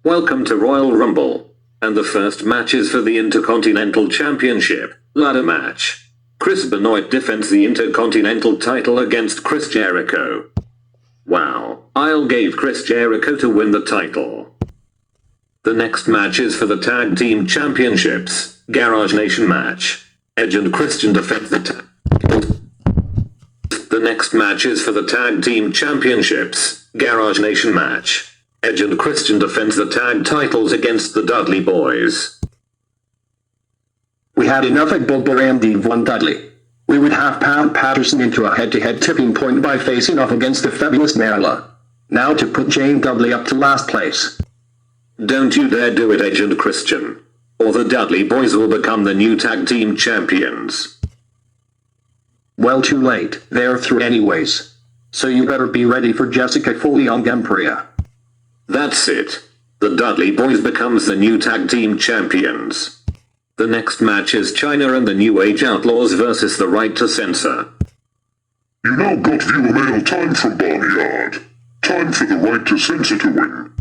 Welcome to Royal Rumble, and the first match is for the Intercontinental Championship ladder match. Chris Benoit defends the Intercontinental title against Chris Jericho. Wow, I'll give Chris Jericho to win the title. The next match is for the Tag Team Championships Garage Nation match. Edge and Christian defend the tag. The next match is for the Tag Team Championships Garage Nation match. Edge and Christian defends the tag titles against the Dudley Boys. We had enough at Bubba Randy Von Dudley. We would have Pat Patterson into a head-to-head tipping point by facing off against the fabulous Marla. Now to put Jane Dudley up to last place. Don't you dare do it, Edge and Christian, or the Dudley Boys will become the new tag team champions. Well, too late, they're through anyways. So you better be ready for Jessica Foley on Gampria. That's it. The Dudley Boys becomes the new tag team champions. The next match is China and the New Age Outlaws versus the Right to Censor. You now got viewer mail time from Barnyard. Time for the Right to Censor to win.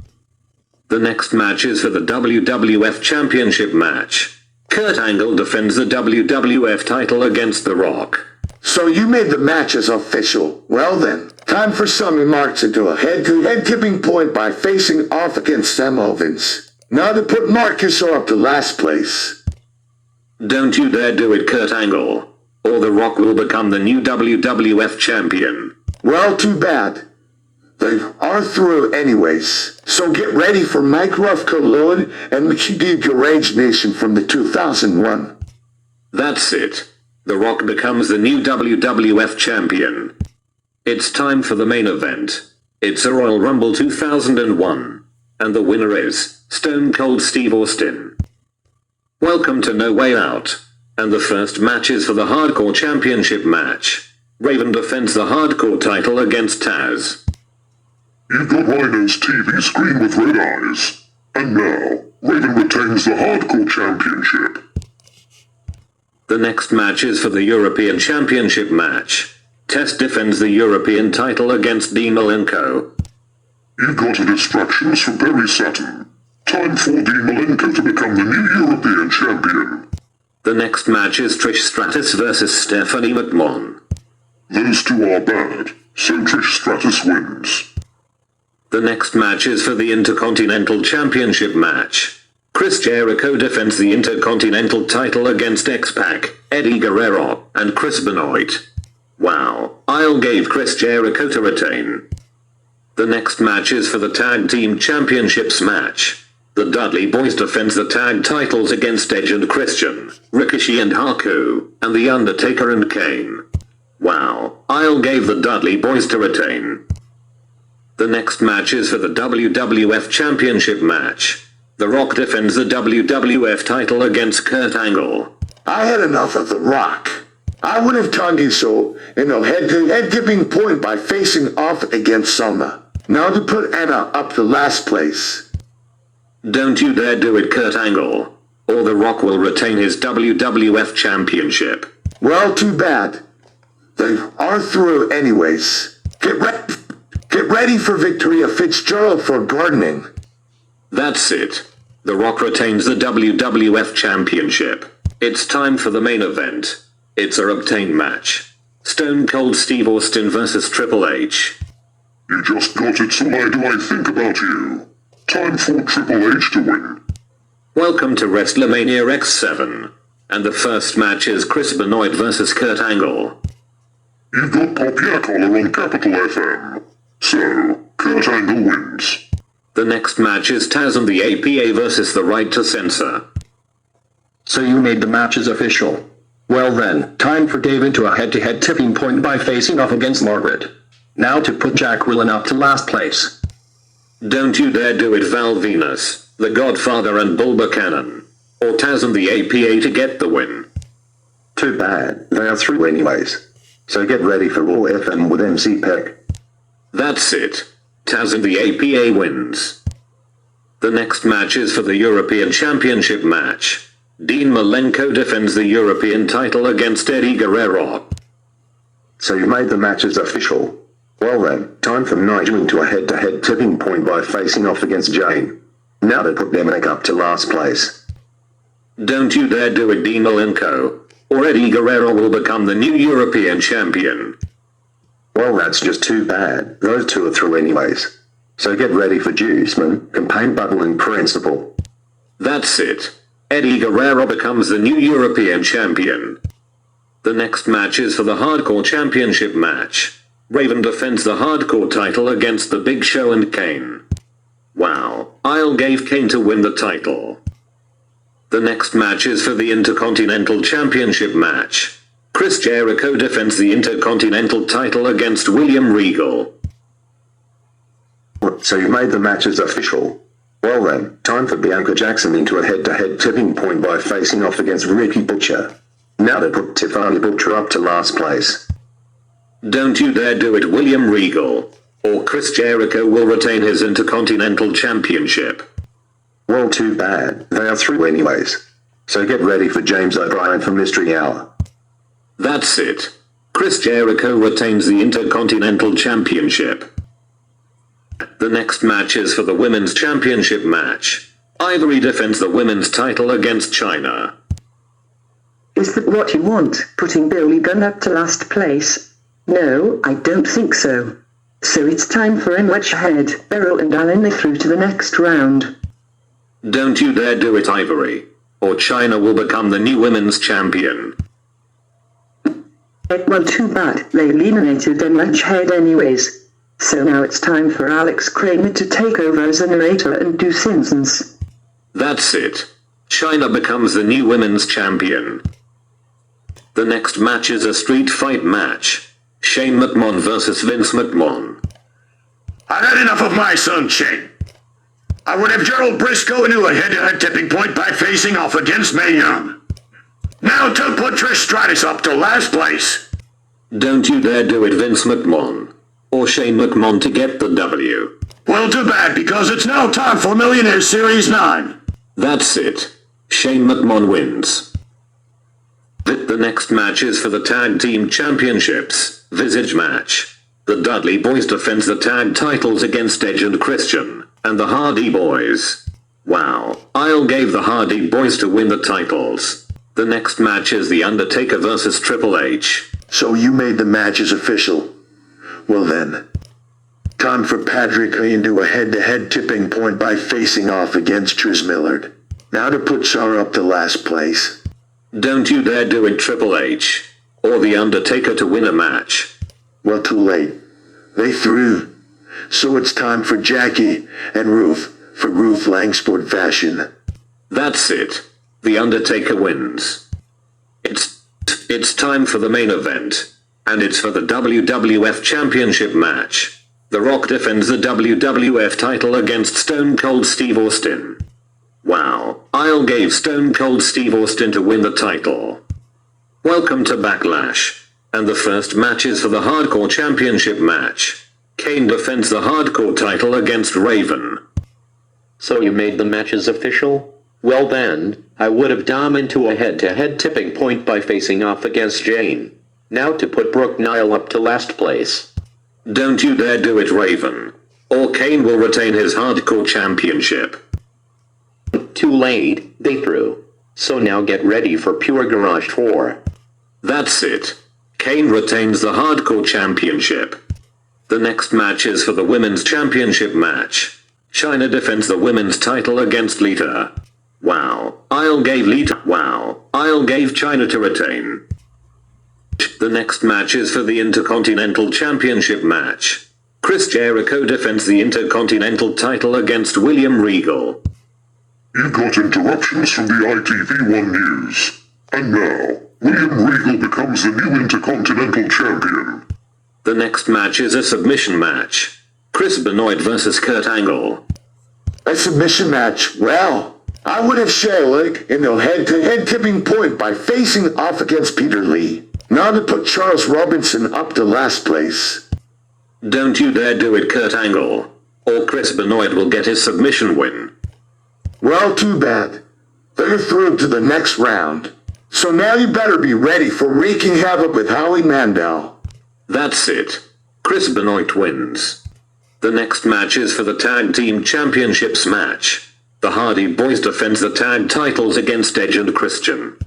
The next match is for the WWF Championship match. Kurt Angle defends the WWF title against The Rock. So you made the matches official. Well then, time for Sonny Marks into a head-to-head tipping point by facing off against Sam Owens. Now to put Marcus up to last place. Don't you dare do it, Kurt Angle, or The Rock will become the new WWF champion. Well, too bad. They are through anyways. So get ready for Mike Ruffco-Lewin and McKee Garage Nation from the 2001. That's it. The Rock becomes the new WWF champion. It's time for the main event. It's a Royal Rumble 2001. And the winner is Stone Cold Steve Austin. Welcome to No Way Out. And the first match is for the Hardcore Championship match. Raven defends the Hardcore title against Taz. You've got Rhino's TV screen with red eyes. And now, Raven retains the Hardcore Championship. The next match is for the European Championship match. Test defends the European title against Dean Malenko. You've got instructions from Perry Saturn. Time for Dean Malenko to become the new European champion. The next match is Trish Stratus versus Stephanie McMahon. Those two are bad, so Trish Stratus wins. The next match is for the Intercontinental Championship match. Chris Jericho defends the Intercontinental title against X-Pac, Eddie Guerrero, and Chris Benoit. Wow, I'll give Chris Jericho to retain. The next match is for the Tag Team Championships match. The Dudley Boys defends the tag titles against Edge and Christian, Ricochet and Haku, and The Undertaker and Kane. Wow, I'll give the Dudley Boys to retain. The next match is for the WWF Championship match. The Rock defends the WWF title against Kurt Angle. I had enough of The Rock. I would have turned you so in a head-to-head tipping point by facing off against Summer. Now to put Anna up to last place. Don't you dare do it, Kurt Angle, or The Rock will retain his WWF championship. Well, too bad. They are through anyways. Get ready for Victoria Fitzgerald for gardening. That's it. The Rock retains the WWF championship. It's time for the main event. It's a Octane match. Stone Cold Steve Austin versus Triple H. You just got it, so why do I think about you? Time for Triple H to win. Welcome to WrestleMania X7. And the first match is Chris Benoit versus Kurt Angle. You've got Pop Yakola on Capital FM. So, Kurt Angle wins. The next match is Taz and the APA versus the Right to Censor. So you made the matches official. Well then, time for Dave into a head-to-head tipping point by facing off against Margaret. Now to put Jack Willen up to last place. Don't you dare do it, Val Venus, The Godfather and Bull Buchanan, or Taz and the APA to get the win. Too bad, they are through anyways. So get ready for Raw FM with MC Peck. That's it. Taz and the APA wins. The next match is for the European Championship match. Dean Malenko defends the European title against Eddie Guerrero. So you made the matches official. Well then, time for Nigel into a head-to-head tipping point by facing off against Jane. Now to put Dominic up to last place. Don't you dare do it, Dean Malenko, or Eddie Guerrero will become the new European champion. Well, that's just too bad. Those two are through anyways. So get ready for Juiceman, campaign button and principal. That's it. Eddie Guerrero becomes the new European champion. The next match is for the Hardcore Championship match. Raven defends the Hardcore title against The Big Show and Kane. Wow, I'll gave Kane to win the title. The next match is for the Intercontinental Championship match. Chris Jericho defends the Intercontinental title against William Regal. So you made the matches official. Well then, time for Bianca Jackson into a head-to-head tipping point by facing off against Ricky Butcher. Now to put Tiffany Butcher up to last place. Don't you dare do it, William Regal, or Chris Jericho will retain his Intercontinental Championship. Well, too bad. They are through anyways. So get ready for James O'Brien for Mystery Hour. That's it. Chris Jericho retains the Intercontinental Championship. The next match is for the Women's Championship match. Ivory defends the women's title against China. Is that what you want, putting Billy Gunn up to last place? No, I don't think so. So it's time for a match ahead. Beryl and Alan are through to the next round. Don't you dare do it, Ivory, or China will become the new women's champion. Well, too bad. They eliminated a match ahead anyways. So now it's time for Alex Kramer to take over as a narrator and do Simpsons. That's it. China becomes the new women's champion. The next match is a street fight match. Shane McMahon versus Vince McMahon. I've had enough of my son, Shane. I would have Gerald Briscoe into a head-to-head tipping point by facing off against Mae Young. Now to put Trish Stratus up to last place. Don't you dare do it, Vince McMahon, or Shane McMahon to get the W. Well, too bad, because it's now time for Millionaire Series 9. That's it. Shane McMahon wins. The next match is for the Tag Team Championships, Visage match. The Dudley Boys defends the tag titles against Edge and Christian, and the Hardy Boys. Wow, I'll gave the Hardy Boys to win the titles. The next match is The Undertaker versus Triple H. So you made the matches official. Well then, time for Patrick into a head-to-head tipping point by facing off against Trish Millard. Now to put Sarah up to last place. Don't you dare do it, Triple H, or The Undertaker to win a match. Well, too late. They threw. So it's time for Jackie and Ruth for Ruth Langsport fashion. That's it. The Undertaker wins. It's time for the main event, and it's for the WWF Championship match. The Rock defends the WWF title against Stone Cold Steve Austin. Wow, I'll gave Stone Cold Steve Austin to win the title. Welcome to Backlash, and the first match is for the Hardcore Championship match. Kane defends the Hardcore title against Raven. So you made the matches official? Well then, I would have Dom into a head-to-head tipping point by facing off against Jane. Now to put Brooke Nile up to last place. Don't you dare do it, Raven, or Kane will retain his Hardcore Championship. Too late, they threw. So now get ready for Pure Garage 4. That's it. Kane retains the Hardcore Championship. The next match is for the Women's Championship match. Chyna defends the women's title against Lita. Wow, I'll gave Chyna to retain. The next match is for the Intercontinental Championship match. Chris Jericho defends the Intercontinental title against William Regal. You got interruptions from the ITV1 News. And now, William Regal becomes the new Intercontinental Champion. The next match is a submission match. Chris Benoit versus Kurt Angle. A submission match. Well, I would have Sherrick in a head-to-head tipping point by facing off against Peter Lee. Now to put Charles Robinson up to last place. Don't you dare do it, Kurt Angle, or Chris Benoit will get his submission win. Well, too bad. They're through to the next round. So now you better be ready for wreaking havoc with Howie Mandel. That's it. Chris Benoit wins. The next match is for the Tag Team Championships match. The Hardy Boys defends the tag titles against Edge and Christian.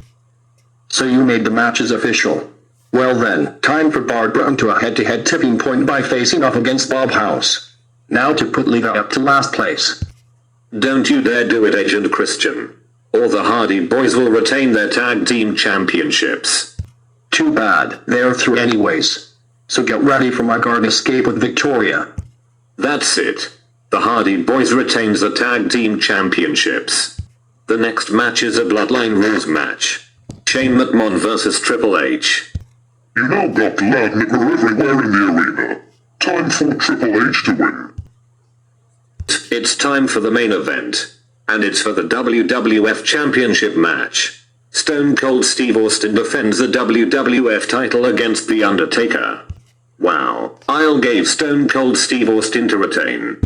So you made the matches official. Well then, time for Bart Brown to a head-to-head tipping point by facing off against Bob House. Now to put Lita up to last place. Don't you dare do it, Edge and Christian, or the Hardy Boys will retain their tag team championships. Too bad, they're through anyways. So get ready for my garden escape with Victoria. That's it. The Hardy Boys retains the tag team championships. The next match is a Bloodline Rules match. Shane McMahon vs Triple H. You now got loud nicker everywhere in the arena. Time for Triple H to win. It's time for the main event, and it's for the WWF Championship match. Stone Cold Steve Austin defends the WWF title against The Undertaker. Wow, I'll give Stone Cold Steve Austin to retain.